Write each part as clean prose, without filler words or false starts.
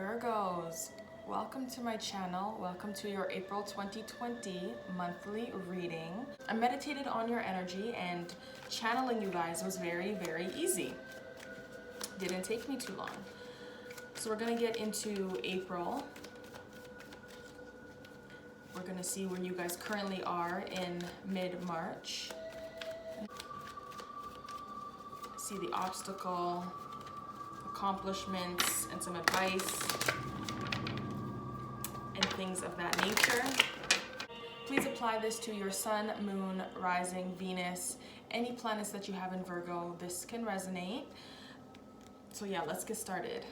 Virgos, welcome to my channel. Welcome to your April 2020 monthly reading. I meditated on your energy and channeling you guys was very, very easy. Didn't take me too long. So we're gonna get into April. We're gonna see where you guys currently are in mid-March. See the obstacle, accomplishments, and some advice, and things of that nature. Please apply this to your sun, moon, rising, Venus, any planets that you have in Virgo. This can resonate. So yeah, let's get started.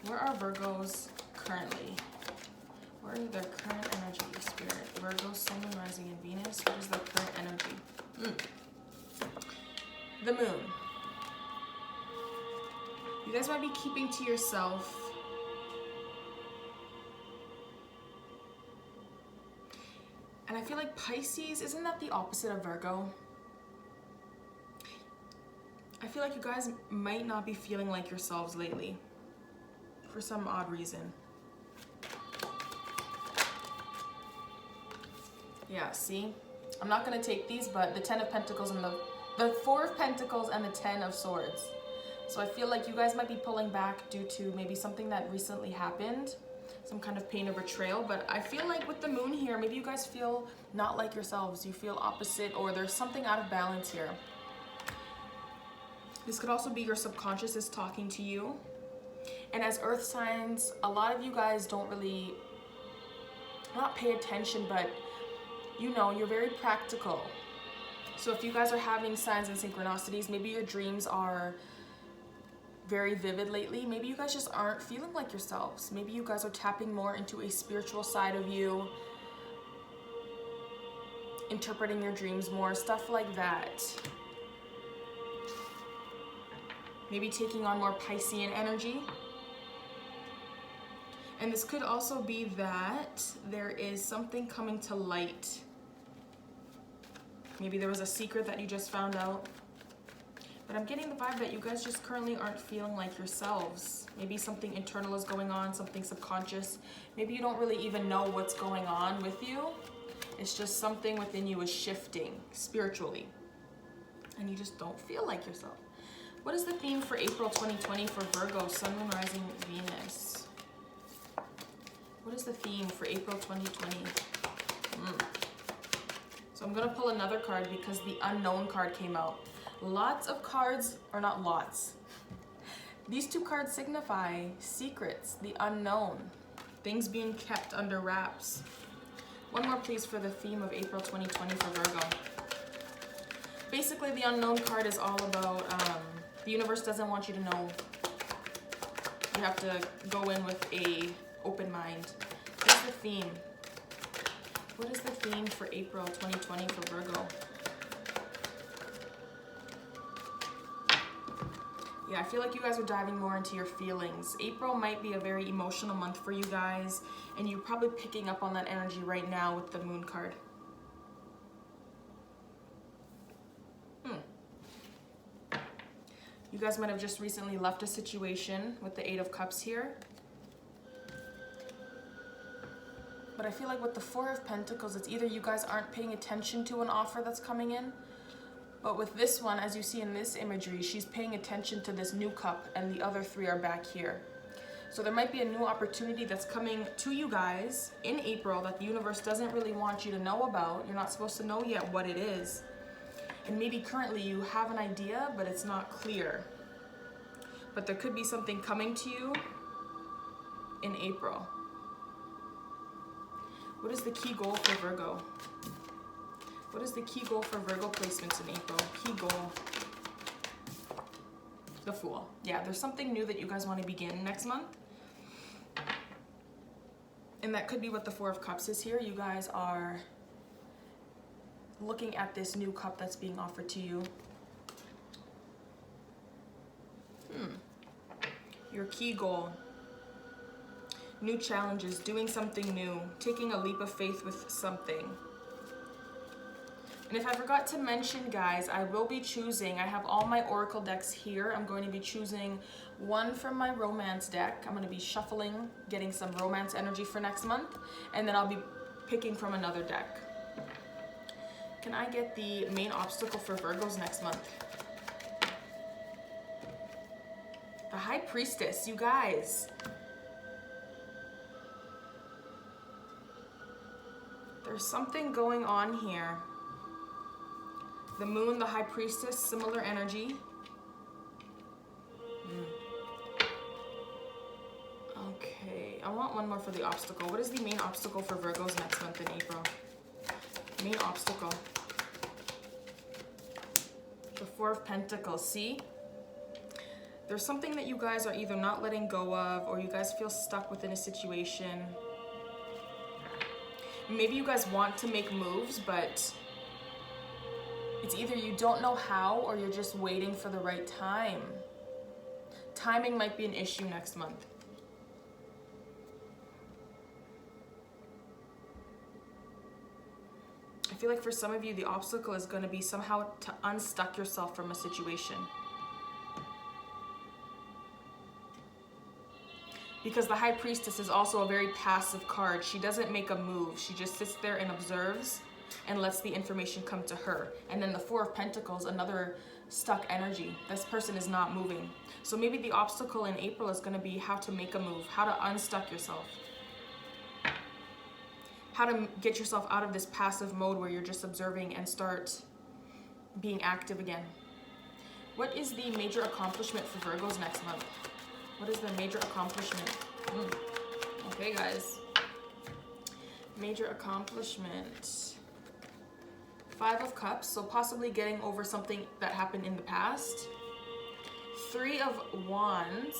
Where are Virgos currently? Where are their current energy, Spirit? Virgo, sun, moon, rising, and Venus. What is their current energy? The moon. You guys might be keeping to yourself. And I feel like Pisces, isn't that the opposite of Virgo? I feel like you guys might not be feeling like yourselves lately for some odd reason. Yeah, see? I'm not going to take these, but the 10 of Pentacles and the 4 of Pentacles and the 10 of Swords. So I feel like you guys might be pulling back due to maybe something that recently happened, some kind of pain or betrayal. But I feel like with the moon here, maybe you guys feel not like yourselves. You feel opposite, or there's something out of balance here. This could also be your subconscious is talking to you. And as earth signs, a lot of you guys don't really, not pay attention, but you know, you're very practical. So if you guys are having signs and synchronicities, maybe your dreams are very vivid lately. Maybe you guys just aren't feeling like yourselves. Maybe you guys are tapping more into a spiritual side of you, interpreting your dreams more, stuff like that. Maybe taking on more Piscean energy. And this could also be that there is something coming to light. Maybe there was a secret that you just found out. But I'm getting the vibe that you guys just currently aren't feeling like yourselves. Maybe something internal is going on, something subconscious. Maybe you don't really even know what's going on with you. It's just something within you is shifting spiritually. And you just don't feel like yourself. What is the theme for April 2020 for Virgo, Sun, Moon, Rising, Venus? What is the theme for April 2020? So I'm going to pull another card because the unknown card came out. Lots of cards, or not lots. These two cards signify secrets, the unknown, things being kept under wraps. One more please for the theme of April 2020 for Virgo. Basically, the unknown card is all about the universe doesn't want you to know. You have to go in with a open mind. What's the theme? What is the theme for April 2020 for Virgo? Yeah, I feel like you guys are diving more into your feelings. April might be a very emotional month for you guys, and you're probably picking up on that energy right now with the moon card. You guys might have just recently left a situation with the 8 of Cups here. But I feel like with the 4 of Pentacles, it's either you guys aren't paying attention to an offer that's coming in, but with this one, as you see in this imagery, she's paying attention to this new cup and the other 3 are back here. So there might be a new opportunity that's coming to you guys in April that the universe doesn't really want you to know about. You're not supposed to know yet what it is. And maybe currently you have an idea, but it's not clear. But there could be something coming to you in April. What is the key goal for Virgo? What is the key goal for Virgo placements in April? Key goal. The Fool. Yeah, there's something new that you guys want to begin next month. And that could be what the 4 of Cups is here. You guys are looking at this new cup that's being offered to you. Your key goal. New challenges, doing something new, taking a leap of faith with something. And if I forgot to mention, guys, I will be choosing, I have all my oracle decks here. I'm going to be choosing one from my romance deck. I'm going to be shuffling, getting some romance energy for next month, and then I'll be picking from another deck. Can I get the main obstacle for Virgos next month? The High Priestess, you guys. There's something going on here. The Moon, the High Priestess, similar energy. Okay, I want one more for the obstacle. What is the main obstacle for Virgos next month in April? Main obstacle. The Four of Pentacles, see? There's something that you guys are either not letting go of, or you guys feel stuck within a situation. Maybe you guys want to make moves, but it's either you don't know how or you're just waiting for the right time. Timing might be an issue next month. I feel like for some of you, the obstacle is going to be somehow to unstuck yourself from a situation. Because the High Priestess is also a very passive card. She doesn't make a move. She just sits there and observes and lets the information come to her. And then the Four of Pentacles, another stuck energy. This person is not moving. So maybe the obstacle in April is going to be how to make a move, how to unstuck yourself. How to get yourself out of this passive mode where you're just observing and start being active again. What is the major accomplishment for Virgos next month? What is the major accomplishment? Okay, guys. Major accomplishment. Five of Cups, so possibly getting over something that happened in the past. Three of Wands.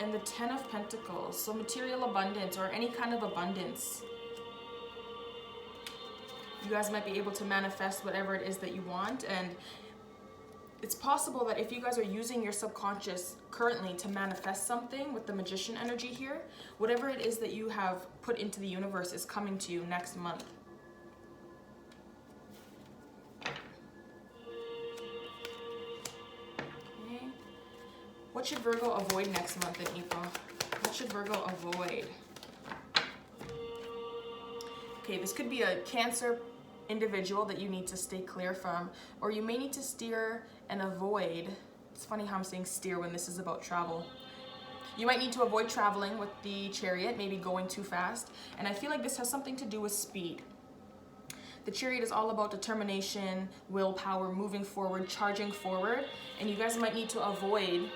And the Ten of Pentacles, so material abundance or any kind of abundance. You guys might be able to manifest whatever it is that you want, and it's possible that if you guys are using your subconscious currently to manifest something with the Magician energy here, whatever it is that you have put into the universe is coming to you next month. Okay. What should Virgo avoid next month in April? What should Virgo avoid? Okay, this could be a Cancer individual that you need to stay clear from, or you may need to steer and avoid. It's funny how I'm saying steer when this is about travel. You might need to avoid traveling with the Chariot, maybe going too fast, and I feel like this has something to do with speed. The Chariot is all about determination, willpower, moving forward, charging forward, and you guys might need to avoid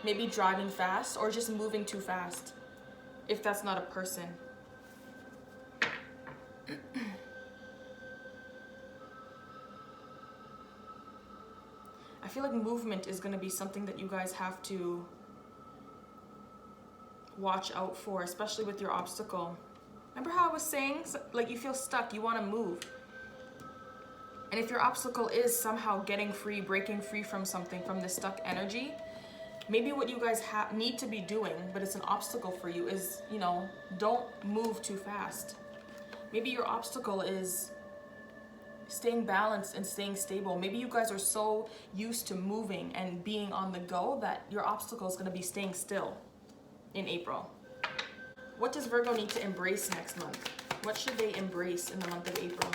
maybe driving fast or just moving too fast if that's not a person. I feel like movement is going to be something that you guys have to watch out for, especially with your obstacle. Remember how I was saying, like, you feel stuck, you want to move. And if your obstacle is somehow getting free, breaking free from something, from this stuck energy, maybe what you guys need to be doing, but it's an obstacle for you, is, you know, don't move too fast. Maybe your obstacle is staying balanced and staying stable. Maybe you guys are so used to moving and being on the go that your obstacle is going to be staying still in April. What does Virgo need to embrace next month? What should they embrace in the month of April?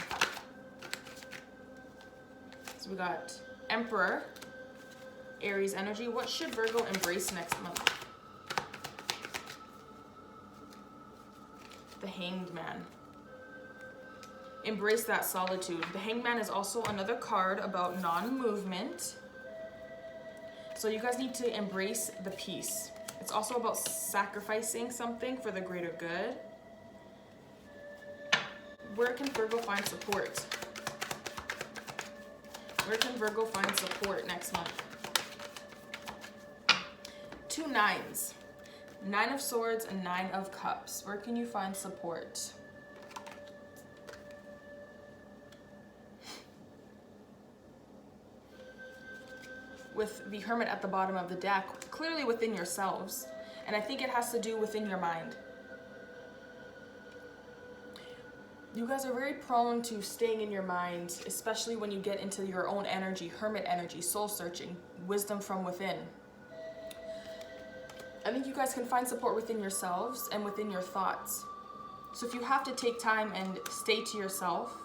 So we got Emperor, Aries energy. What should Virgo embrace next month? The Hanged Man. Embrace that solitude. The Hanged Man is also another card about non-movement. So you guys need to embrace the peace. It's also about sacrificing something for the greater good. Where can Virgo find support? Where can Virgo find support next month? 2 nines. 9 of Swords and 9 of Cups. Where can you find support? With the Hermit at the bottom of the deck, clearly within yourselves. And I think it has to do within your mind. You guys are very prone to staying in your mind, especially when you get into your own energy, hermit energy, soul searching, wisdom from within. I think you guys can find support within yourselves and within your thoughts. So if you have to take time and stay to yourself,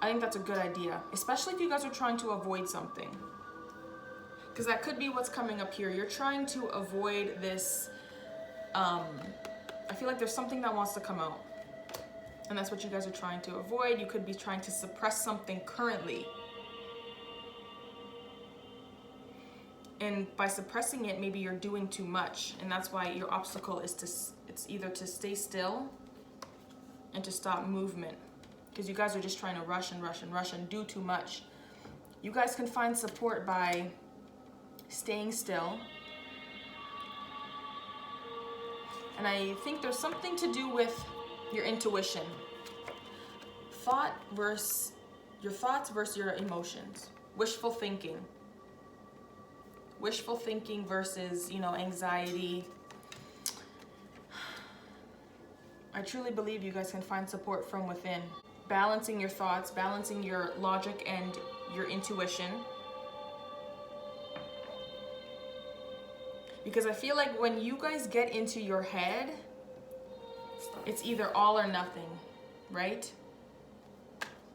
I think that's a good idea, especially if you guys are trying to avoid something. Because that could be what's coming up here. You're trying to avoid this, I feel like there's something that wants to come out. And that's what you guys are trying to avoid. You could be trying to suppress something currently. And by suppressing it, maybe you're doing too much. And that's why your obstacle is it's either to stay still and to stop movement. Because you guys are just trying to rush and rush and rush and do too much. You guys can find support by staying still. And I think there's something to do with your intuition. Your thoughts versus your emotions. Wishful thinking. Wishful thinking versus, anxiety. I truly believe you guys can find support from within. Balancing your thoughts, balancing your logic and your intuition. Because I feel like when you guys get into your head, it's either all or nothing, right?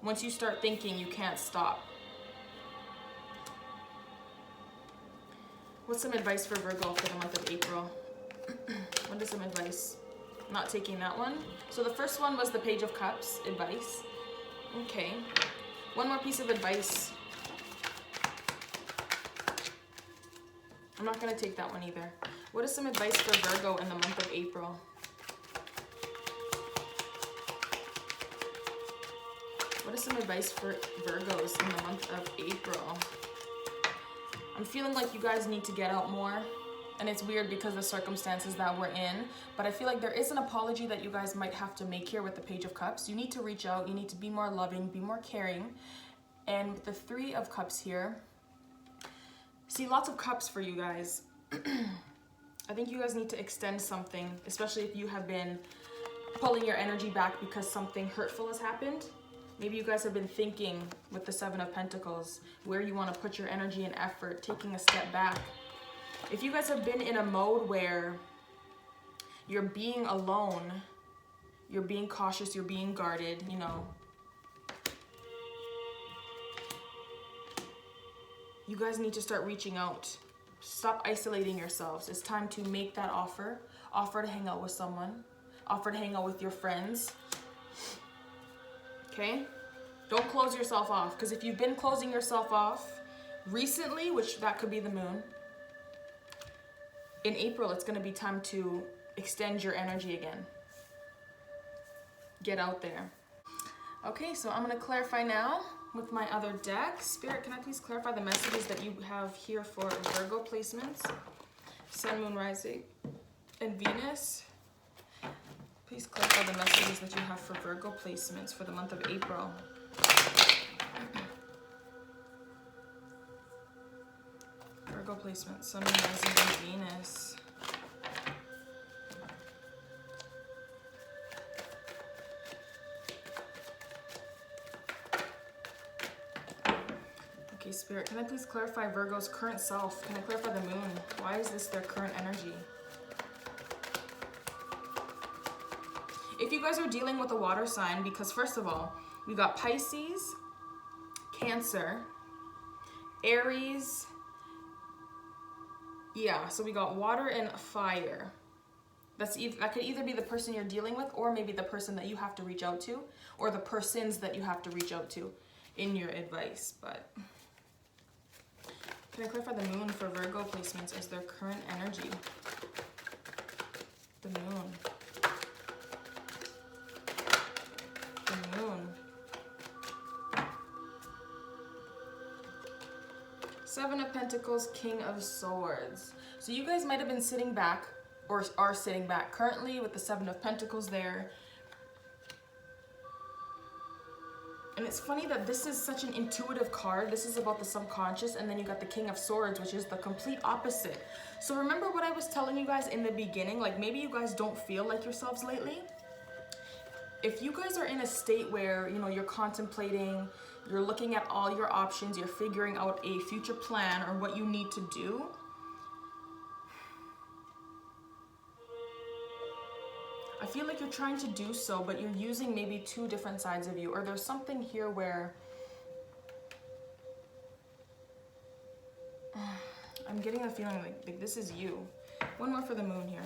Once you start thinking, you can't stop. What's some advice for Virgo for the month of April? What is some advice? Not taking that one. So the first one was the Page of Cups, advice. Okay. One more piece of advice. I'm not going to take that one either. What is some advice for Virgo in the month of April? What is some advice for Virgos in the month of April? I'm feeling like you guys need to get out more. And it's weird because of the circumstances that we're in. But I feel like there is an apology that you guys might have to make here with the Page of Cups. You need to reach out. You need to be more loving, be more caring. And with the Three of Cups here, see lots of cups for you guys. I think you guys need to extend something, especially if you have been pulling your energy back because something hurtful has happened. Maybe you guys have been thinking with the Seven of Pentacles where you want to put your energy and effort, taking a step back. If you guys have been in a mode where you're being alone, you're being cautious, you're being guarded, you guys need to start reaching out. Stop isolating yourselves. It's time to make that offer. Offer to hang out with someone. Offer to hang out with your friends. Okay? Don't close yourself off. Because if you've been closing yourself off recently, which that could be the moon, in April, it's going to be time to extend your energy again. Get out there. Okay, so I'm going to clarify now with my other deck. Spirit, can I please clarify the messages that you have here for Virgo placements? Sun, Moon, Rising, and Venus. Please clarify the messages that you have for Virgo placements for the month of April. Virgo placements, Sun, Moon, Rising, and Venus. Okay, Spirit, can I please clarify Virgo's current self? Can I clarify the moon? Why is this their current energy? If you guys are dealing with a water sign, because first of all, we got Pisces, Cancer, Aries. Yeah, so we got water and fire. That could either be the person you're dealing with or maybe the person that you have to reach out to or the persons that you have to reach out to in your advice. But can I clarify the moon for Virgo placements as their current energy? The moon. The moon. Seven of Pentacles, King of Swords. So you guys might have been sitting back or are sitting back currently with the Seven of Pentacles there. And it's funny that this is such an intuitive card. This is about the subconscious, and then you got the King of Swords, which is the complete opposite. So remember what I was telling you guys in the beginning, like maybe you guys don't feel like yourselves lately. if you guys are in a state where, you know, you're contemplating, you're looking at all your options, you're figuring out a future plan or what you need to do, I feel like you're trying to do so, but you're using maybe two different sides of you, or there's something here where I'm getting a feeling like this is you. One more for the moon here.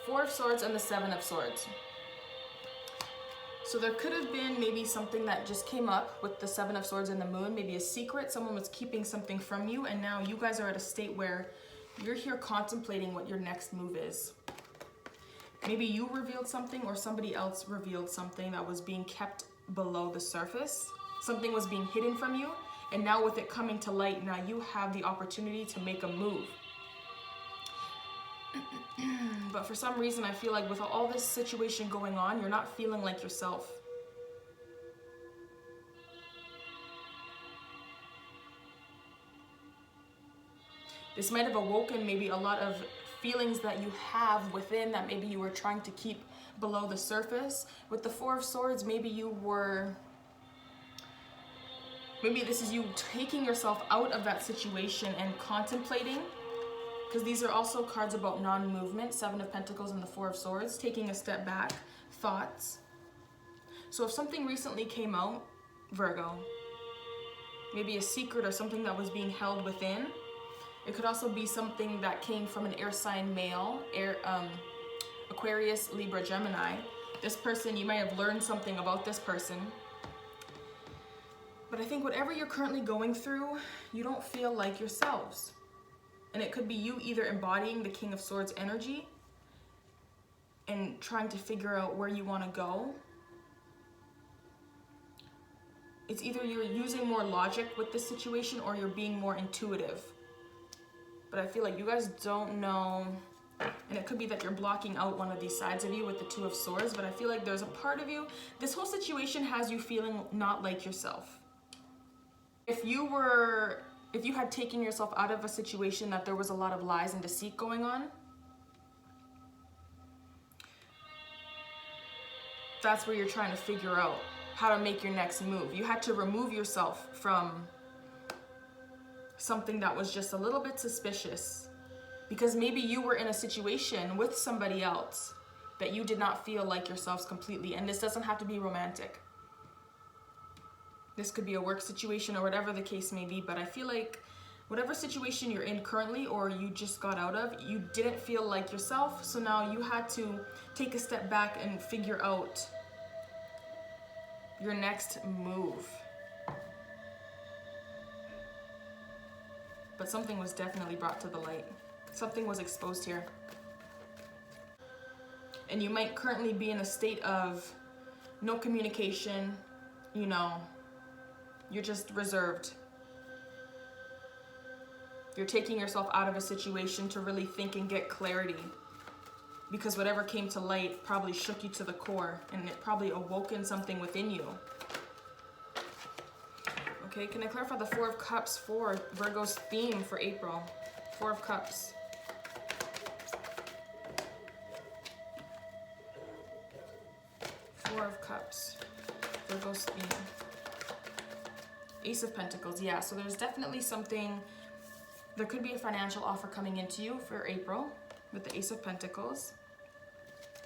Four of Swords and the Seven of Swords. So there could have been maybe something that just came up with the Seven of Swords and the moon, maybe a secret, someone was keeping something from you, and now you guys are at a state where you're here contemplating what your next move is. Maybe you revealed something or somebody else revealed something that was being kept below the surface. Something was being hidden from you, and now with it coming to light, now you have the opportunity to make a move. But for some reason, I feel like with all this situation going on, you're not feeling like yourself. This might have awoken maybe a lot of feelings that you have within that maybe you were trying to keep below the surface. With the Four of Swords, maybe this is you taking yourself out of that situation and contemplating. Because these are also cards about non-movement, Seven of Pentacles and the Four of Swords, taking a step back, thoughts. So if something recently came out, Virgo, maybe a secret or something that was being held within, it could also be something that came from an air sign male, Aquarius, Libra, Gemini. This person, you might have learned something about this person. But I think whatever you're currently going through, you don't feel like yourselves. And it could be you either embodying the King of Swords energy and trying to figure out where you want to go. It's either you're using more logic with this situation or you're being more intuitive. But I feel like you guys don't know, and it could be that you're blocking out one of these sides of you with the Two of Swords, but I feel like there's a part of you, this whole situation has you feeling not like yourself. If you had taken yourself out of a situation that there was a lot of lies and deceit going on, that's where you're trying to figure out how to make your next move. You had to remove yourself from something that was just a little bit suspicious because maybe you were in a situation with somebody else that you did not feel like yourselves completely. And this doesn't have to be romantic. This could be a work situation or whatever the case may be, but I feel like whatever situation you're in currently or you just got out of, you didn't feel like yourself, so now you had to take a step back and figure out your next move. But something was definitely brought to the light. Something was exposed here. And you might currently be in a state of no communication, you know, you're just reserved. You're taking yourself out of a situation to really think and get clarity. Because whatever came to light probably shook you to the core and it probably awoken something within you. Okay, can I clarify the Four of Cups for Virgo's theme for April? Four of Cups. Four of Cups. Virgo's theme. Ace of Pentacles, yeah, so there's definitely something, there could be a financial offer coming into you for April with the Ace of Pentacles.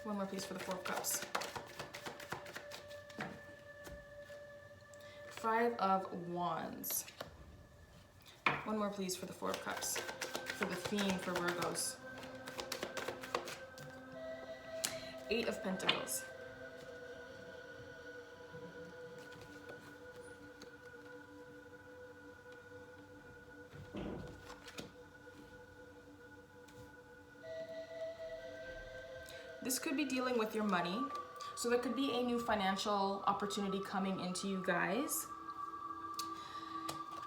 One more please for the Four of Cups. Five of Wands. One more please for the Four of Cups, for the theme for Virgos. Eight of Pentacles. This could be dealing with your money. So there could be a new financial opportunity coming into you guys.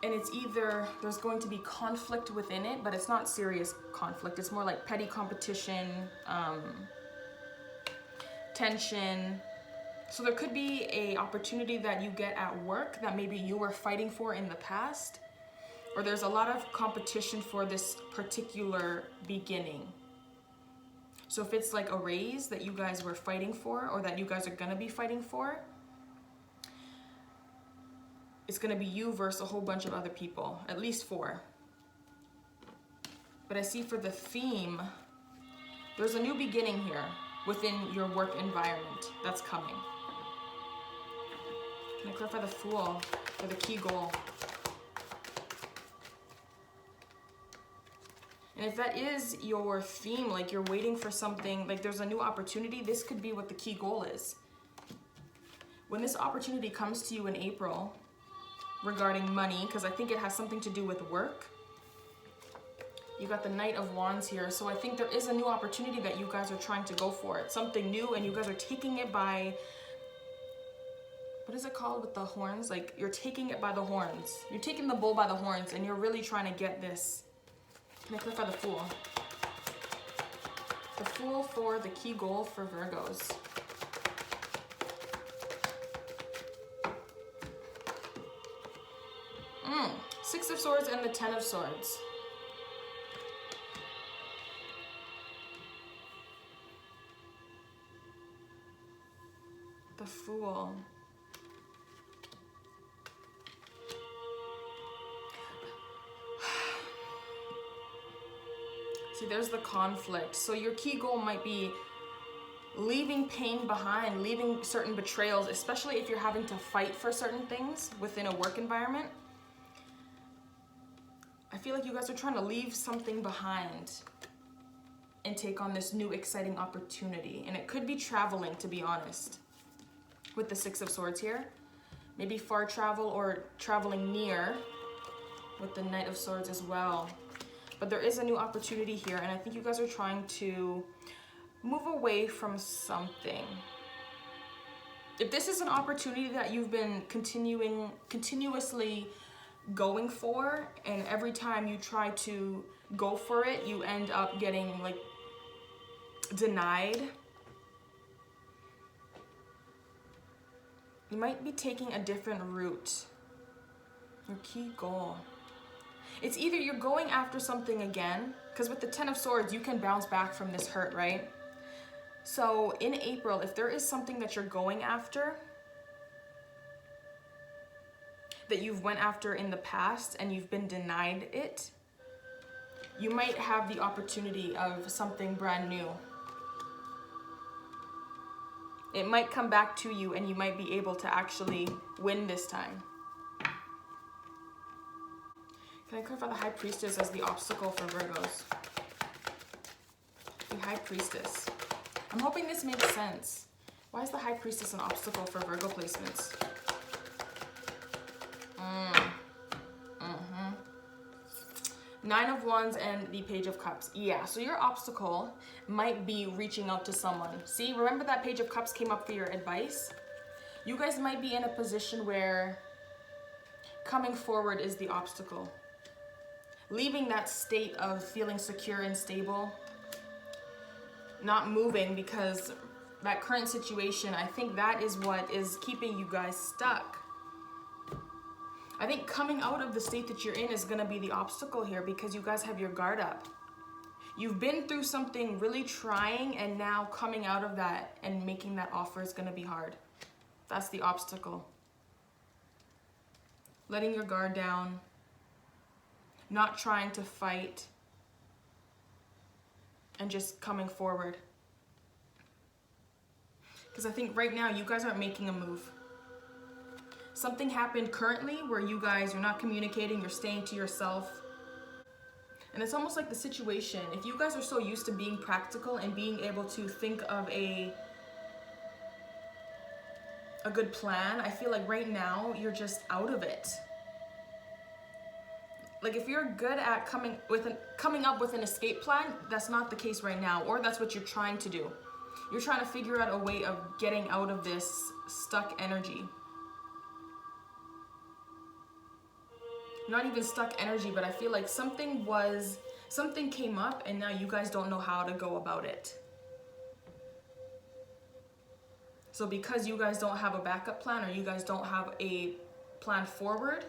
And it's either there's going to be conflict within it, but it's not serious conflict. It's more like petty competition, tension. So there could be a opportunity that you get at work that maybe you were fighting for in the past. or there's a lot of competition for this particular beginning. So if it's like a raise that you guys were fighting for, or that you guys are gonna be fighting for, it's gonna be you versus a whole bunch of other people, at least 4. But I see for the theme, there's a new beginning here within your work environment that's coming. Can I clarify the Fool for the key goal? And if that is your theme, like you're waiting for something, like there's a new opportunity, this could be what the key goal is. When this opportunity comes to you in April regarding money, because I think it has something to do with work, you got the Knight of Wands here. So I think there is a new opportunity that you guys are trying to go for. It's something new and you guys are taking it by, what is it called with the horns? Like you're taking it by the horns. You're taking the bull by the horns and you're really trying to get this. Can I clarify the Fool? The Fool for the key goal for Virgos. Six of Swords and the 10 of Swords. The Fool. See, there's the conflict. So your key goal might be leaving pain behind, leaving certain betrayals, especially if you're having to fight for certain things within a work environment. I feel like you guys are trying to leave something behind and take on this new exciting opportunity. And it could be traveling, to be honest, with the 6 of Swords here. Maybe far travel or traveling near with the Knight of Swords as well. But there is a new opportunity here, and I think you guys are trying to move away from something. If this is an opportunity that you've been continuously going for, and every time you try to go for it, you end up getting like denied, you might be taking a different route. Your key goal. It's either you're going after something again, because with the 10 of Swords, you can bounce back from this hurt, right? So in April, if there is something that you're going after, that you've went after in the past and you've been denied it, you might have the opportunity of something brand new. It might come back to you and you might be able to actually win this time. Can I clarify the High Priestess as the obstacle for Virgos? The High Priestess. I'm hoping this makes sense. Why is the High Priestess an obstacle for Virgo placements? Nine of Wands and the Page of Cups. Yeah, so your obstacle might be reaching out to someone. See, remember that Page of Cups came up for your advice? You guys might be in a position where coming forward is the obstacle. Leaving that state of feeling secure and stable, not moving, because that current situation, I think that is what is keeping you guys stuck. I think coming out of the state that you're in is going to be the obstacle here, because you guys have your guard up. You've been through something really trying, and now coming out of that and making that offer is going to be hard. That's the obstacle. Letting your guard down. Not trying to fight, and just coming forward. Because I think right now you guys aren't making a move. Something happened currently where you guys are not communicating, you're staying to yourself. And it's almost like the situation, if you guys are so used to being practical and being able to think of a good plan, I feel like right now you're just out of it. Like if you're good at coming up with an escape plan, that's not the case right now, or that's what you're trying to do. You're trying to figure out a way of getting out of this stuck energy. Not even stuck energy, but I feel like something came up and now you guys don't know how to go about it. So because you guys don't have a backup plan, or you guys don't have a plan forward,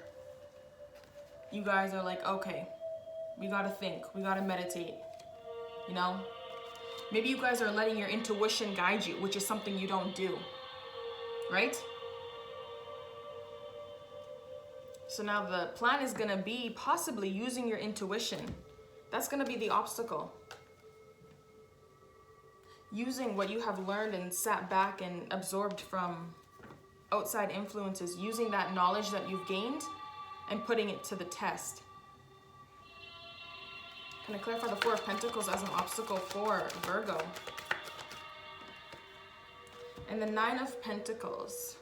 you guys are like, okay, we gotta think, we gotta meditate, you know? Maybe you guys are letting your intuition guide you, which is something you don't do, right? So now the plan is gonna be possibly using your intuition. That's gonna be the obstacle. Using what you have learned and sat back and absorbed from outside influences, using that knowledge that you've gained and putting it to the test. Can I clarify the Four of Pentacles as an obstacle for Virgo? And the Nine of Pentacles.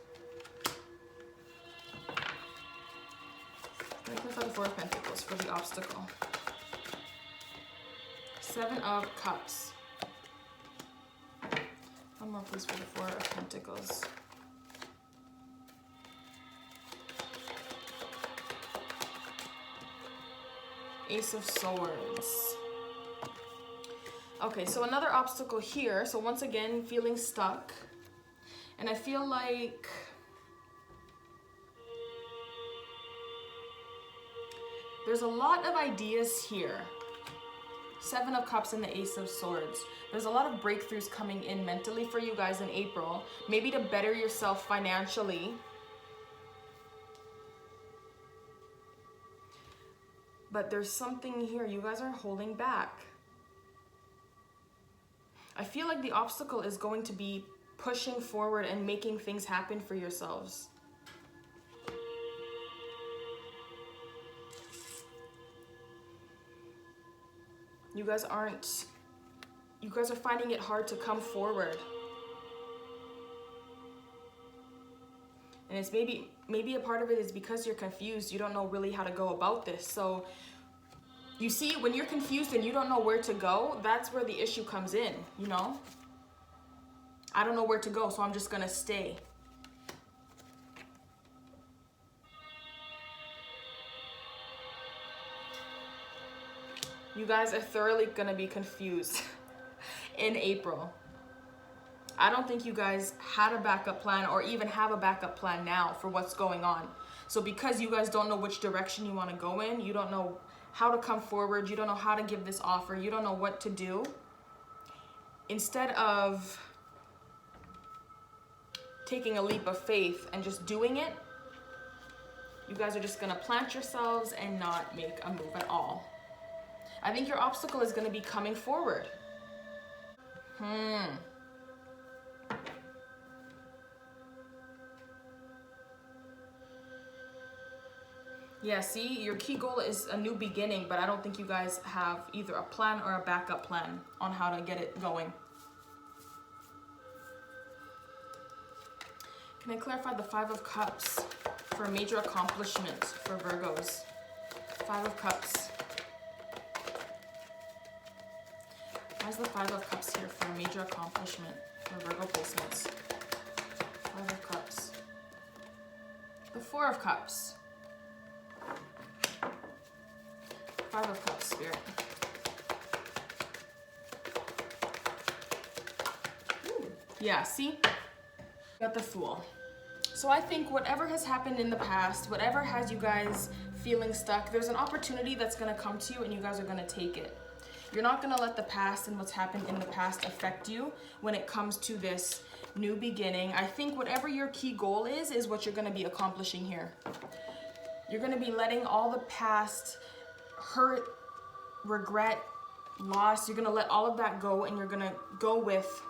Can I clarify the Four of Pentacles for the obstacle? Seven of Cups. One more please for the Four of Pentacles. Ace of Swords. Okay, so another obstacle here. So once again, feeling stuck. And I feel like there's a lot of ideas here. Seven of Cups and the Ace of Swords. There's a lot of breakthroughs coming in mentally for you guys in April. Maybe to better yourself financially. But there's something here. You guys are holding back. I feel like the obstacle is going to be pushing forward and making things happen for yourselves. You guys are finding it hard to come forward. And it's maybe a part of it is because you're confused. You don't know really how to go about this. So you see, when you're confused and you don't know where to go, that's where the issue comes in, you know? I don't know where to go, so I'm just gonna stay. You guys are thoroughly gonna be confused in April. I don't think you guys had a backup plan or even have a backup plan now for what's going on. So because you guys don't know which direction you want to go in, you don't know how to come forward, you don't know how to give this offer, you don't know what to do. Instead of taking a leap of faith and just doing it, you guys are just going to plant yourselves and not make a move at all. I think your obstacle is going to be coming forward. Yeah, see, your key goal is a new beginning, but I don't think you guys have either a plan or a backup plan on how to get it going. Can I clarify the Five of Cups for a major accomplishment for Virgos? Five of Cups. Why is the Five of Cups here for a major accomplishment for Virgo placements? Five of Cups. The Four of Cups. Five of Cups, Spirit. Ooh. Yeah, see? Got the Fool. So I think whatever has happened in the past, whatever has you guys feeling stuck, there's an opportunity that's going to come to you and you guys are going to take it. You're not going to let the past and what's happened in the past affect you when it comes to this new beginning. I think whatever your key goal is what you're going to be accomplishing here. You're going to be letting all the past hurt, regret, loss, you're going to let all of that go and you're going to go with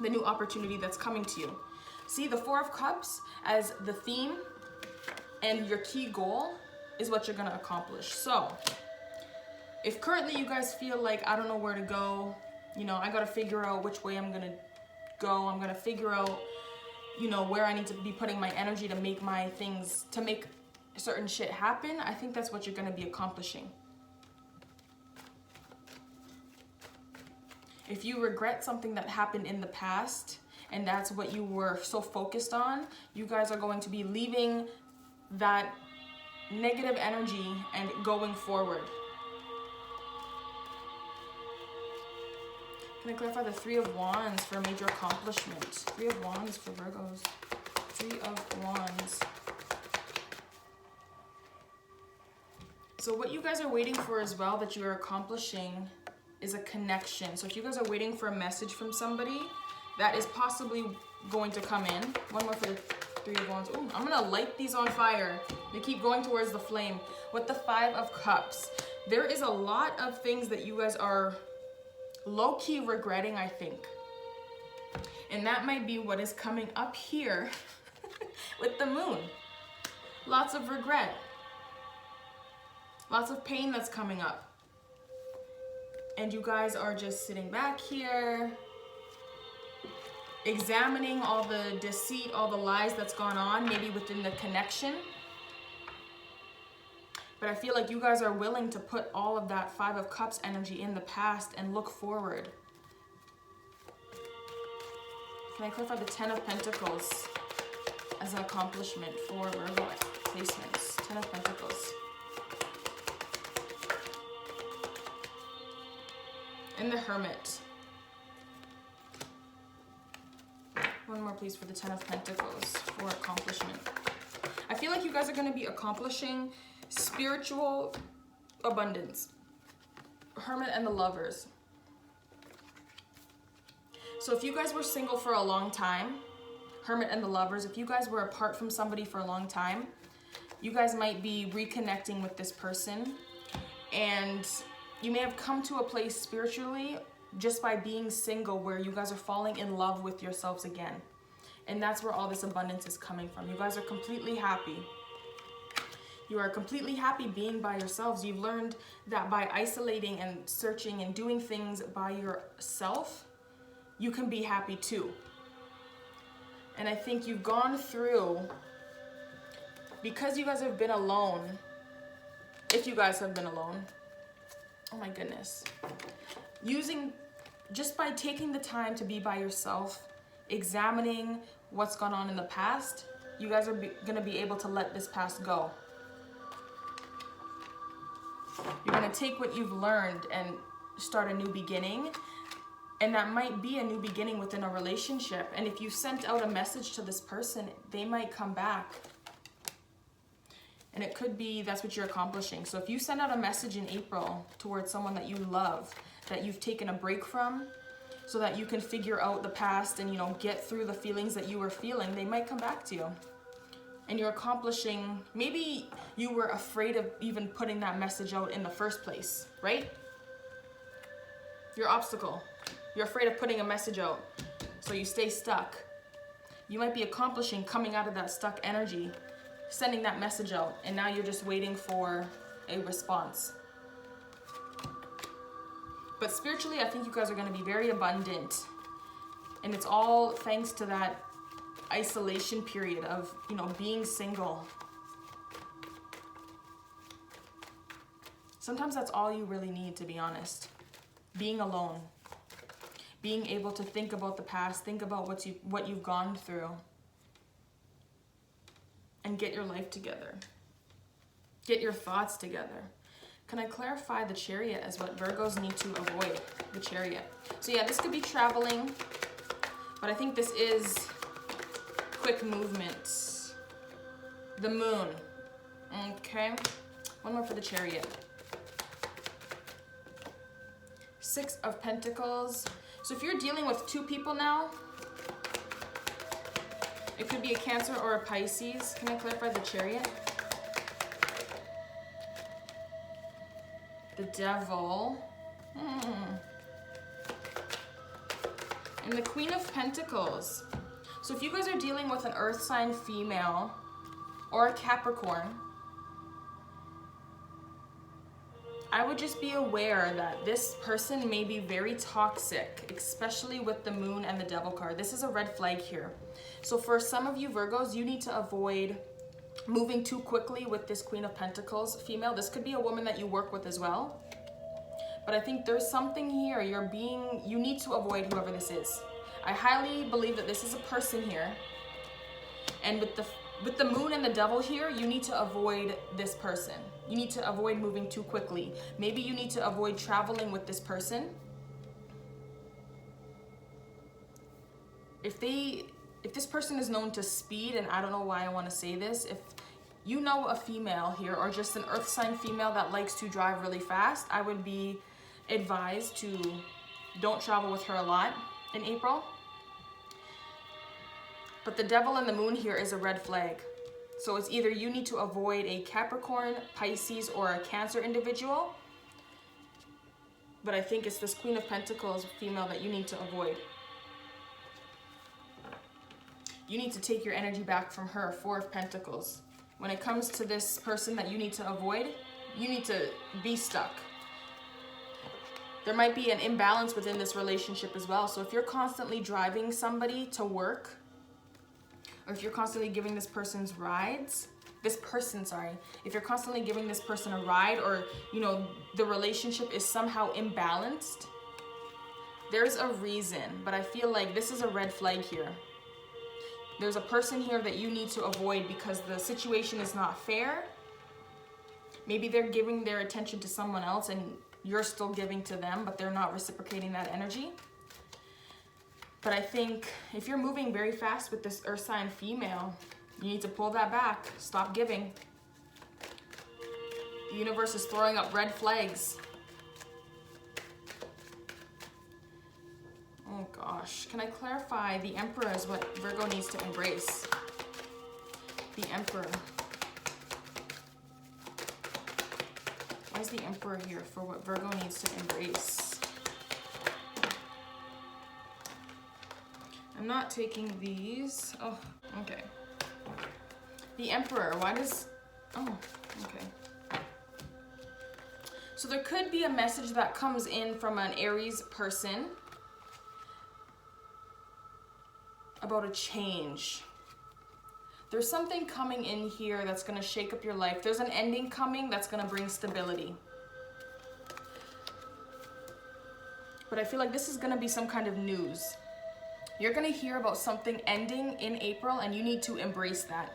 the new opportunity that's coming to you. See, the Four of Cups as the theme and your key goal is what you're going to accomplish. So if currently you guys feel like, I don't know where to go, you know, I got to figure out which way I'm going to go. I'm going to figure out, you know, where I need to be putting my energy to make my things, to make certain shit happen. I think that's what you're going to be accomplishing. If you regret something that happened in the past and that's what you were so focused on, you guys are going to be leaving that negative energy and going forward. Can I clarify the Three of Wands for a major accomplishment? Three of Wands for Virgos. Three of Wands. So what you guys are waiting for as well that you are accomplishing is a connection. So if you guys are waiting for a message from somebody, that is possibly going to come in. One more for the Three of Wands. Ooh, I'm gonna light these on fire. They keep going towards the flame. With the Five of Cups, there is a lot of things that you guys are low-key regretting, I think. And that might be what is coming up here with the Moon. Lots of regret. Lots of pain that's coming up. And you guys are just sitting back here, examining all the deceit, all the lies that's gone on, maybe within the connection. But I feel like you guys are willing to put all of that Five of Cups energy in the past and look forward. Can I clarify the Ten of Pentacles as an accomplishment for Virgo placements? Ten of Pentacles. And the Hermit. One more, please, for the Ten of Pentacles for accomplishment. I feel like you guys are going to be accomplishing spiritual abundance. Hermit and the Lovers. So if you guys were single for a long time, Hermit and the Lovers, if you guys were apart from somebody for a long time, you guys might be reconnecting with this person. And you may have come to a place spiritually just by being single where you guys are falling in love with yourselves again. And that's where all this abundance is coming from. You guys are completely happy. You are completely happy being by yourselves. You've learned that by isolating and searching and doing things by yourself, you can be happy too. And I think you've gone through, because you guys have been alone, if you guys have been alone, oh my goodness, just by taking the time to be by yourself, examining what's gone on in the past, you guys are gonna be able to let this past go. You're gonna take what you've learned and start a new beginning. And that might be a new beginning within a relationship. And if you sent out a message to this person, they might come back. And it could be that's what you're accomplishing. So if you send out a message in April towards someone that you love, that you've taken a break from, so that you can figure out the past and, get through the feelings that you were feeling, they might come back to you. And you're accomplishing, maybe you were afraid of even putting that message out in the first place, right? Your obstacle. You're afraid of putting a message out, so you stay stuck. You might be accomplishing coming out of that stuck energy, sending that message out, and now you're just waiting for a response. But spiritually, I think you guys are going to be very abundant, and it's all thanks to that isolation period of, being single. Sometimes that's all you really need, to be honest. Being alone. Being able to think about the past, think about what you've gone through, and get your life together. Get your thoughts together. Can I clarify the Chariot as what Virgos need to avoid? The Chariot. So yeah, this could be traveling, but I think this is quick movements. The Moon. Okay. One more for the Chariot. Six of Pentacles. So if you're dealing with two people now, it could be a Cancer or a Pisces. Can I clarify the Chariot? The Devil. And the Queen of Pentacles. So if you guys are dealing with an Earth sign female or a Capricorn, I would just be aware that this person may be very toxic, especially with the Moon and the Devil card. This is a red flag here. So for some of you Virgos, you need to avoid moving too quickly with this Queen of Pentacles female. This could be a woman that you work with as well. But I think there's something here. You need to avoid whoever this is. I highly believe that this is a person here. And with the Moon and the Devil here, you need to avoid this person. You need to avoid moving too quickly. Maybe you need to avoid traveling with this person. If this person is known to speed, and I don't know why I want to say this, if you know a female here, or just an earth sign female that likes to drive really fast, I would be advised to don't travel with her a lot in April. But the devil and the moon here is a red flag. So it's either you need to avoid a Capricorn, Pisces, or a Cancer individual. But I think it's this Queen of Pentacles female that you need to avoid. You need to take your energy back from her, Four of Pentacles. When it comes to this person that you need to avoid, you need to be stuck. There might be an imbalance within this relationship as well. So if you're constantly driving somebody to work, or if you're constantly giving this person rides, if you're constantly giving this person a ride, or, you know, the relationship is somehow imbalanced, there's a reason, but I feel like this is a red flag here. There's a person here that you need to avoid because the situation is not fair. Maybe they're giving their attention to someone else and you're still giving to them, but they're not reciprocating that energy. But I think if you're moving very fast with this earth sign female, you need to pull that back. Stop giving. The universe is throwing up red flags. Oh gosh. Can I clarify? The Emperor is what Virgo needs to embrace. The Emperor. Why is the Emperor here for what Virgo needs to embrace? I'm not taking these. Oh, okay. The Emperor, why does... Oh, okay. So there could be a message that comes in from an Aries person about a change. There's something coming in here that's going to shake up your life. There's an ending coming that's going to bring stability. But I feel like this is going to be some kind of news. You're going to hear about something ending in April, and you need to embrace that.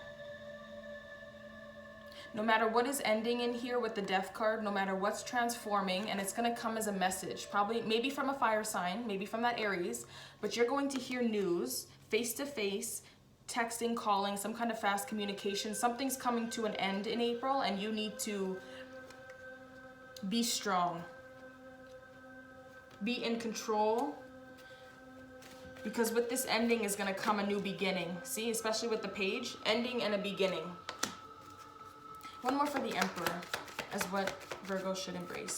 No matter what is ending in here with the Death card, no matter what's transforming, and it's going to come as a message, probably maybe from a fire sign, maybe from that Aries, but you're going to hear news, face-to-face, texting, calling, some kind of fast communication. Something's coming to an end in April, and you need to be strong. Be in control. Because with this ending is going to come a new beginning. See, especially with the Page, ending and a beginning. One more for the Emperor as what Virgo should embrace.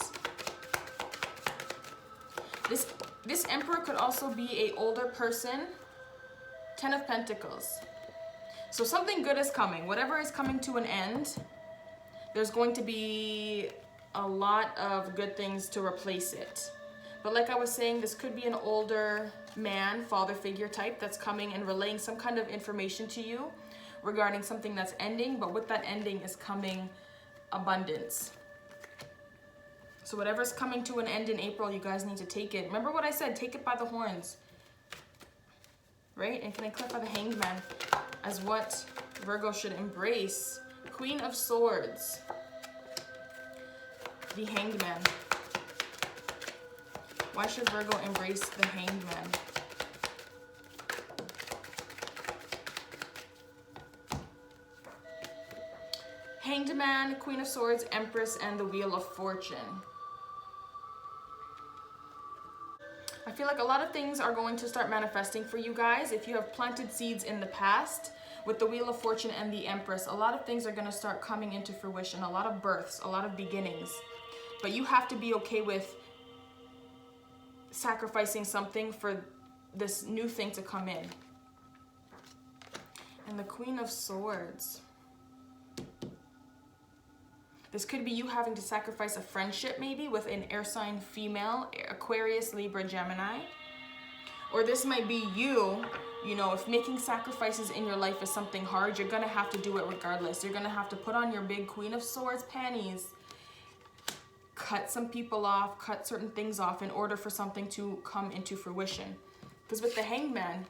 This Emperor could also be an older person. 10 of Pentacles. So something good is coming. Whatever is coming to an end, there's going to be a lot of good things to replace it. But like I was saying, this could be an older man, father figure type that's coming and relaying some kind of information to you regarding something that's ending, but with that ending is coming abundance. So whatever's coming to an end in April, you guys need to take it. Remember what I said, take it by the horns. Right? And can I clarify the Hanged Man as what Virgo should embrace? Queen of Swords. The Hanged Man. Why should Virgo embrace the Hanged Man? Hanged Man, Queen of Swords, Empress, and the Wheel of Fortune. I feel like a lot of things are going to start manifesting for you guys. If you have planted seeds in the past with the Wheel of Fortune and the Empress, a lot of things are going to start coming into fruition. A lot of births, a lot of beginnings. But you have to be okay with sacrificing something for this new thing to come in. And the Queen of Swords. This could be you having to sacrifice a friendship maybe with an air sign female, Aquarius, Libra, Gemini. Or this might be you, you know, if making sacrifices in your life is something hard, you're going to have to do it regardless. You're going to have to put on your big Queen of Swords panties, cut some people off, cut certain things off in order for something to come into fruition. Because with the Hanged Man,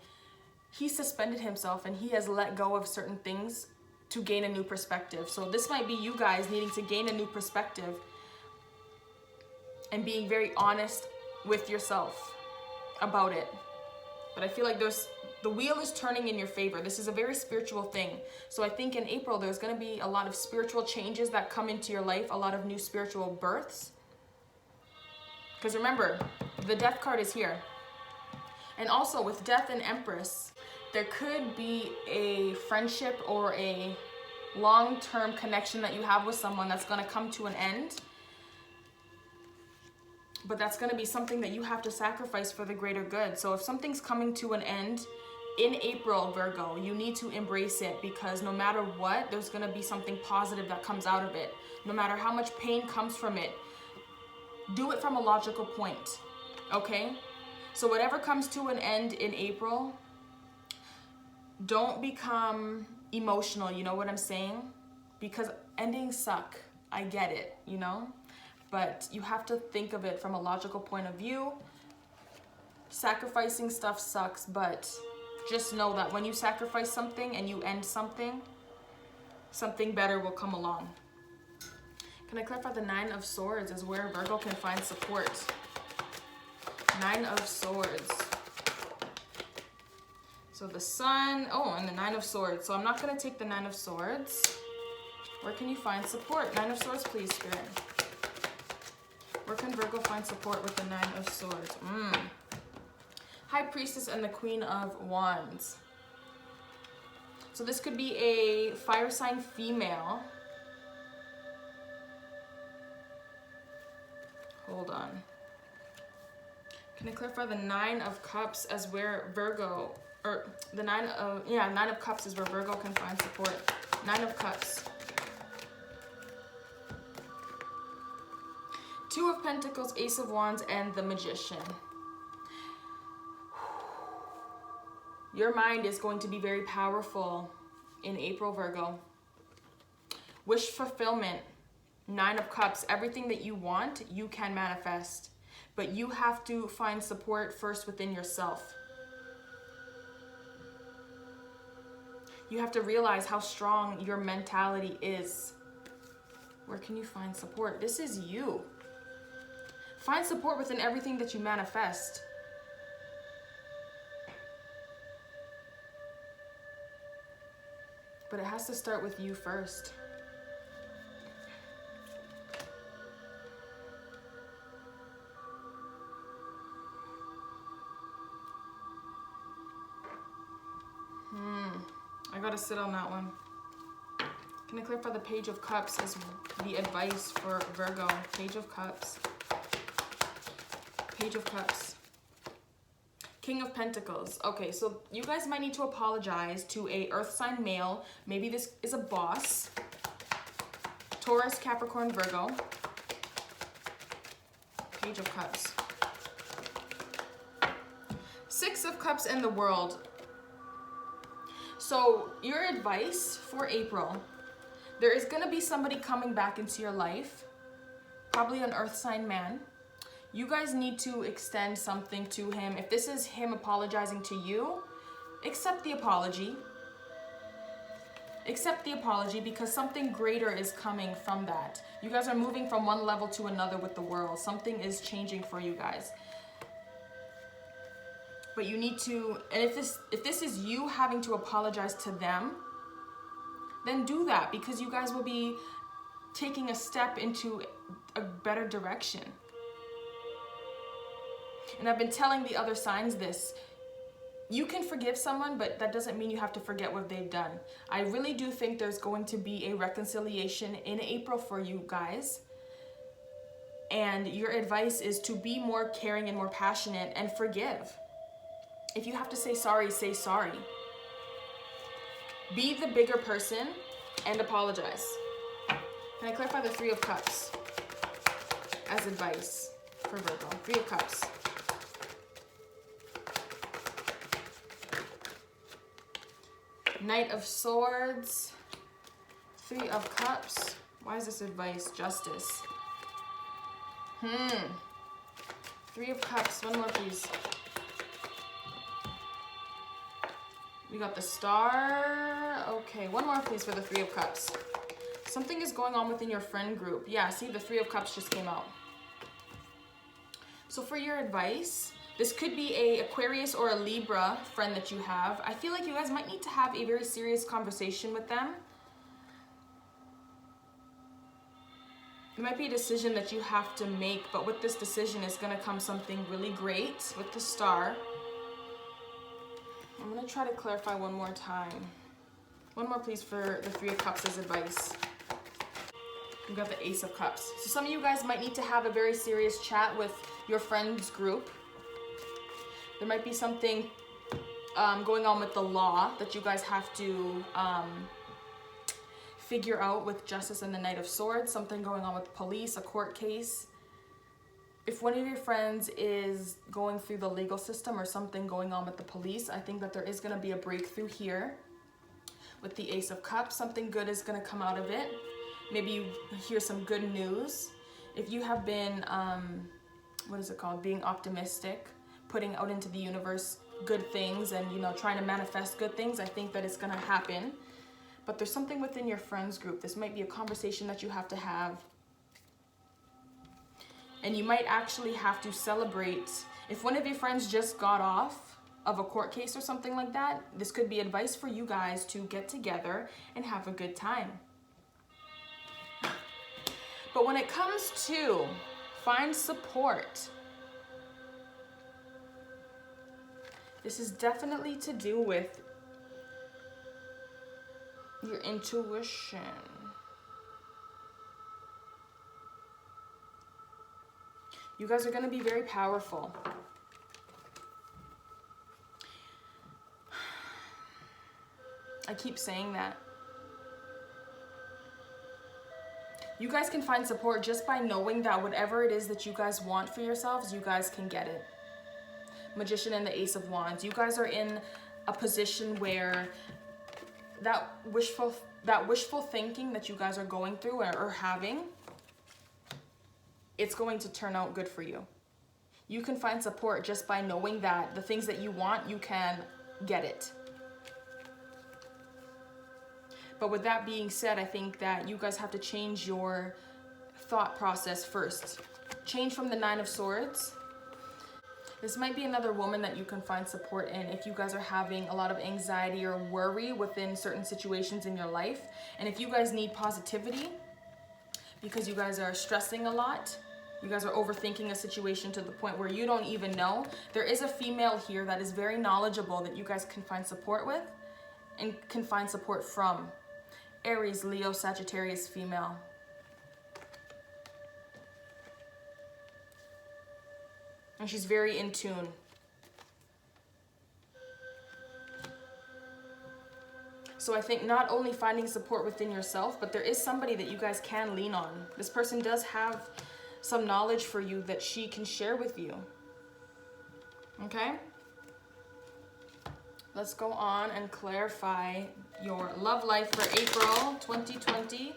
he suspended himself and he has let go of certain things to gain a new perspective. So this might be you guys needing to gain a new perspective and being very honest with yourself about it. But I feel like there's The wheel is turning in your favor. This is a very spiritual thing. So I think in April, there's going to be a lot of spiritual changes that come into your life, a lot of new spiritual births. Because remember, the Death card is here. And also with Death and Empress, there could be a friendship or a long-term connection that you have with someone that's going to come to an end. But that's going to be something that you have to sacrifice for the greater good. So if something's coming to an end in April, Virgo, you need to embrace it, because no matter what, there's going to be something positive that comes out of it. No matter how much pain comes from it, do it from a logical point, okay? So whatever comes to an end in April, don't become emotional, you know what I'm saying? Because endings suck. I get it, you know? But you have to think of it from a logical point of view. Sacrificing stuff sucks, but just know that when you sacrifice something and you end something, something better will come along. Can I clarify the 9 of Swords is where Virgo can find support? 9 of Swords. So the Sun, oh, and the 9 of Swords. So I'm not going to take the 9 of Swords. Where can you find support? 9 of Swords, please, Spirit. Where can Virgo find support with the 9 of Swords? High Priestess and the Queen of Wands. So this could be a fire sign female. Hold on. Can I clarify the 9 of Cups as where Virgo, or the 9 of Cups is where Virgo can find support. 9 of Cups. 2 of Pentacles, Ace of Wands, and the Magician. Your mind is going to be very powerful in April, Virgo. Wish fulfillment, 9 of Cups. Everything that you want, you can manifest. But you have to find support first within yourself. You have to realize how strong your mentality is. Where can you find support? This is you. Find support within everything that you manifest. But it has to start with you first. I gotta sit on that one. Can I clarify the Page of Cups as the advice for Virgo? Page of Cups. Page of Cups. King of Pentacles. Okay, so you guys might need to apologize to a earth sign male. Maybe this is a boss. Taurus, Capricorn, Virgo. Page of Cups. 6 of Cups and the World. So your advice for April, there is going to be somebody coming back into your life, probably an earth sign man. You guys need to extend something to him. If this is him apologizing to you, accept the apology. Accept the apology, because something greater is coming from that. You guys are moving from one level to another with the world. Something is changing for you guys. But you need to, and if this is you having to apologize to them, then do that, because you guys will be taking a step into a better direction. And I've been telling the other signs this. You can forgive someone, but that doesn't mean you have to forget what they've done. I really do think there's going to be a reconciliation in April for you guys. And your advice is to be more caring and more passionate and forgive. If you have to say sorry, say sorry. Be the bigger person and apologize. Can I clarify the 3 of Cups as advice for Virgo? 3 of Cups. Knight of Swords. 3 of Cups. Why is this advice? Justice. 3 of Cups. One more, please. We got the Star. Okay, one more, please, for the 3 of Cups. Something is going on within your friend group. Yeah, see, the 3 of Cups just came out. So for your advice, This could be a Aquarius or a Libra friend that you have. I feel like you guys might need to have a very serious conversation with them. There might be a decision that you have to make, but with this decision is going to come something really great with the Star. I'm going to try to clarify one more time. One more, please, for the Three of Cups as advice. We've got the Ace of Cups. So some of you guys might need to have a very serious chat with your friends group. There might be something going on with the law that you guys have to figure out with Justice and the Knight of Swords. Something going on with police, a court case. If one of your friends is going through the legal system or something going on with the police, I think that there is going to be a breakthrough here. With the Ace of Cups, something good is going to come out of it. Maybe you hear some good news. If you have been, what is it called? Being optimistic, putting out into the universe good things and, you know, trying to manifest good things, I think that it's going to happen. But there's something within your friends group. This might be a conversation that you have to have. And you might actually have to celebrate. If one of your friends just got off of a court case or something like that, this could be advice for you guys to get together and have a good time. But when it comes to find support, this is definitely to do with your intuition. You guys are going to be very powerful. I keep saying that. You guys can find support just by knowing that whatever it is that you guys want for yourselves, you guys can get it. Magician and the Ace of Wands. You guys are in a position where that wishful thinking that you guys are going through or having, it's going to turn out good for you. You can find support just by knowing that the things that you want, you can get it. But with that being said, I think that you guys have to change your thought process first. Change from the Nine of Swords. This might be another woman that you can find support in if you guys are having a lot of anxiety or worry within certain situations in your life. And if you guys need positivity, because you guys are stressing a lot, you guys are overthinking a situation to the point where you don't even know, there is a female here that is very knowledgeable that you guys can find support with and can find support from. Aries, Leo, Sagittarius, female. And she's very in tune. So I think not only finding support within yourself, but there is somebody that you guys can lean on. This person does have some knowledge for you that she can share with you. Okay? Let's go on and clarify your love life for April 2020.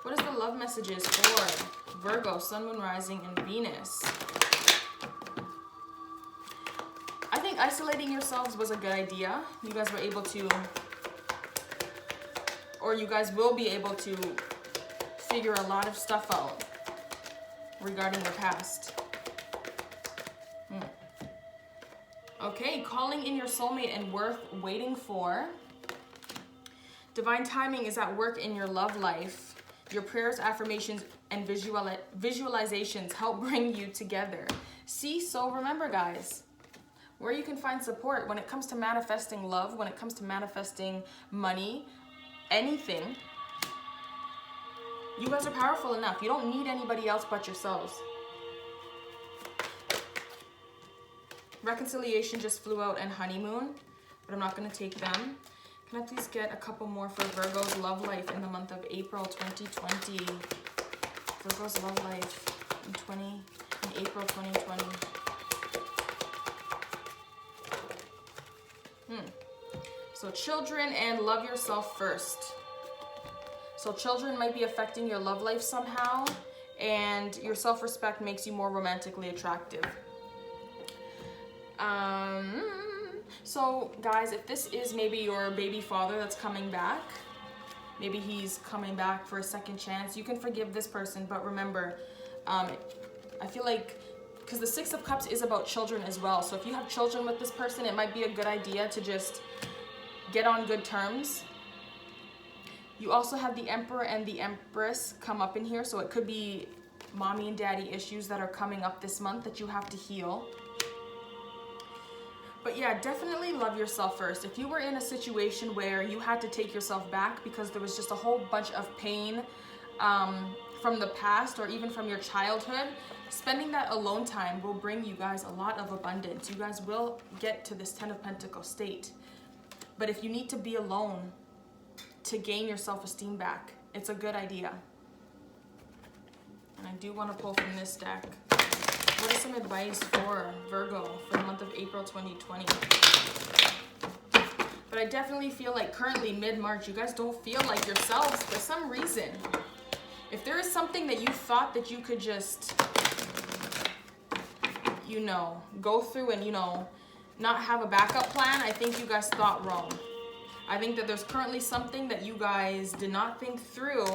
What is the love messages for Virgo, Sun, Moon, Rising, and Venus? I think isolating yourselves was a good idea. You guys were able to, or you guys will be able to figure a lot of stuff out regarding your past. Okay, calling in your soulmate and worth waiting for. Divine timing is at work in your love life. Your prayers, affirmations, and visualizations help bring you together. See, so remember, guys, where you can find support when it comes to manifesting love, when it comes to manifesting money, anything. You guys are powerful enough. You don't need anybody else but yourselves. Reconciliation just flew out and honeymoon, but I'm not going to take them. Can I please get a couple more for Virgo's love life in the month of April 2020? Virgo's love life in April 2020. So children and love yourself first. So children might be affecting your love life somehow, and your self-respect makes you more romantically attractive. So guys, if this is maybe your baby father that's coming back, maybe he's coming back for a second chance, you can forgive this person, but remember, I feel like because the Six of Cups is about children as well. So if you have children with this person, it might be a good idea to just get on good terms. You also have the Emperor and the Empress come up in here. So it could be mommy and daddy issues that are coming up this month that you have to heal. But yeah, definitely love yourself first. If you were in a situation where you had to take yourself back because there was just a whole bunch of pain from the past or even from your childhood, spending that alone time will bring you guys a lot of abundance. You guys will get to this 10 of Pentacles state. But if you need to be alone to gain your self-esteem back, it's a good idea. And I do want to pull from this deck. What is some advice for Virgo for the month of April 2020? But I definitely feel like currently mid-March, you guys don't feel like yourselves for some reason. If there is something that you thought that you could just, you know, go through and, you know, not have a backup plan, I think you guys thought wrong. I think that there's currently something that you guys did not think through.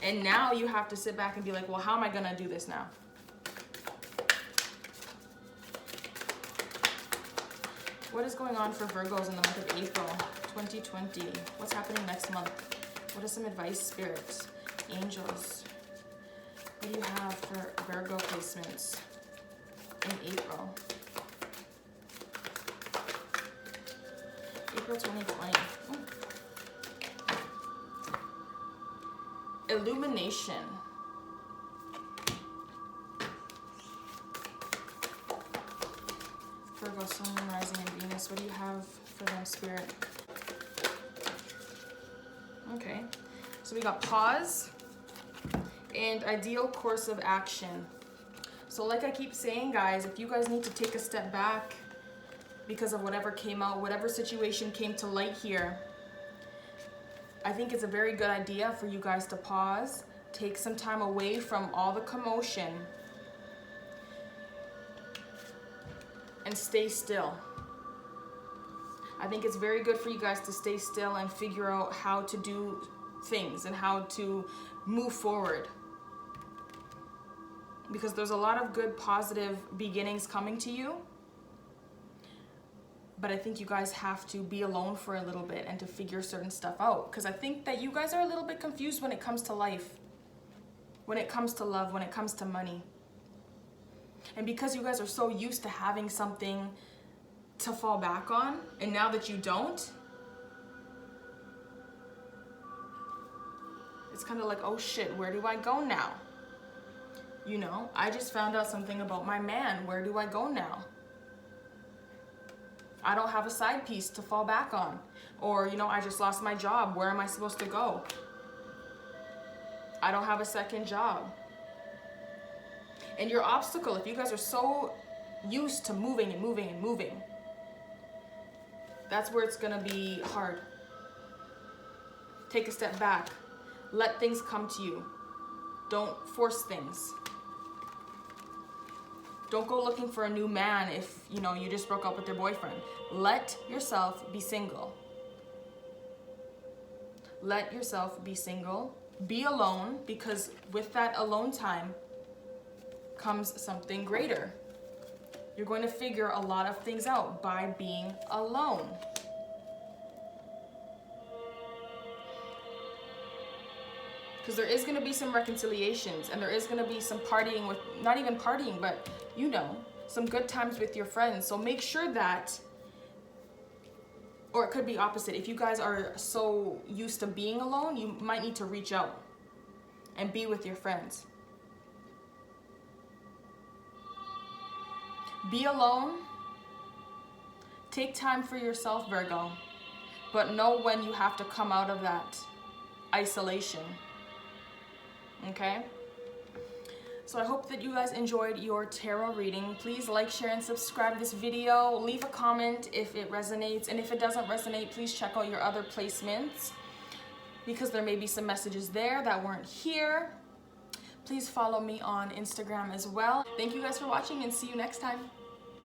And now you have to sit back and be like, well, how am I going to do this now? What is going on for Virgos in the month of April 2020? What's happening next month? What is some advice, spirits, angels? What do you have for Virgo placements in April? April 2020. Illumination. Virgo, Sun, Moon, Rising, and Venus. What do you have for them, Spirit? Okay. So we got pause and ideal course of action. So like I keep saying, guys, if you guys need to take a step back because of whatever came out, whatever situation came to light here, I think it's a very good idea for you guys to pause, take some time away from all the commotion, and stay still. I think it's very good for you guys to stay still and figure out how to do things and how to move forward. Because there's a lot of good positive beginnings coming to you. But I think you guys have to be alone for a little bit and to figure certain stuff out. Because I think that you guys are a little bit confused when it comes to life, when it comes to love, when it comes to money. And because you guys are so used to having something to fall back on, and now that you don't, it's kind of like, oh shit, where do I go now? You know, I just found out something about my man. Where do I go now? I don't have a side piece to fall back on. Or, you know, I just lost my job. Where am I supposed to go? I don't have a second job. And your obstacle, if you guys are so used to moving and moving and moving, that's where it's gonna be hard. Take a step back. Let things come to you. Don't force things. Don't go looking for a new man if, you know, you just broke up with your boyfriend. Let yourself be single. Let yourself be single. Be alone, because with that alone time comes something greater. You're going to figure a lot of things out by being alone. Because there is going to be some reconciliations, and there is going to be some partying with, not even partying, but, you know, some good times with your friends. So make sure that, or it could be opposite. If you guys are so used to being alone, you might need to reach out and be with your friends. Be alone. Take time for yourself, Virgo. But know when you have to come out of that isolation. Okay? So I hope that you guys enjoyed your tarot reading. Please like, share, and subscribe this video. Leave a comment if it resonates. And if it doesn't resonate, please check out your other placements, because there may be some messages there that weren't here. Please follow me on Instagram as well. Thank you guys for watching, and see you next time.